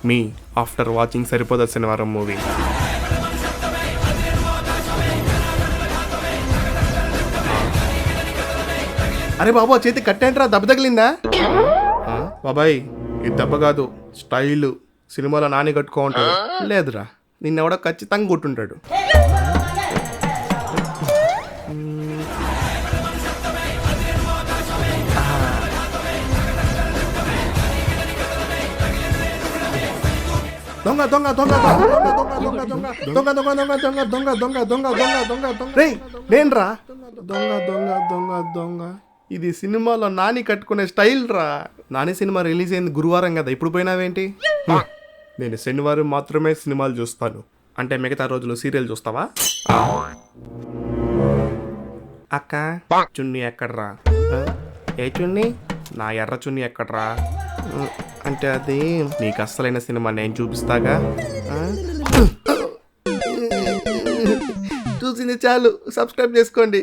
మీ after watching సరిపోదా శనివారం movie. అరే బాబు చేతి కట్టేంట్రా, దెబ్బ తగిలిందా? బాబాయ్ ఇది దెబ్బ కాదు, స్టైలు. సినిమాలో నాని కట్టుకో ఉంటాడు. లేదురా, నిన్నెవడో ఖచ్చితంగా కొట్టుంటాడు. దొంగ దొంగ దొంగ దొంగ దొంగ దొంగ దొంగ దొంగ దొంగ దొంగ దొంగ దొంగ దొంగ దొంగ రేయ్ నేన్రా దొంగ దొంగ దొంగ దొంగ. ఇది సినిమాలో నాని కట్టుకునే స్టైల్ రా. నాని సినిమా రిలీజ్ అయింది గురువారం కదా, ఇప్పుడు పోయినావేంటి? నేను శనివారం మాత్రమే సినిమాలు చూస్తాను. అంటే మిగతా రోజులు సీరియల్ చూస్తావా? అక్క చున్నీ ఎక్కడ్రా? ఏ చున్నీ? నా ఎర్ర చున్నీ ఎక్కడ్రా? అంటే అది నీకు అస్సలైన సినిమా నేను చూపిస్తాగా. చూసింది చాలు, సబ్స్క్రైబ్ చేసుకోండి.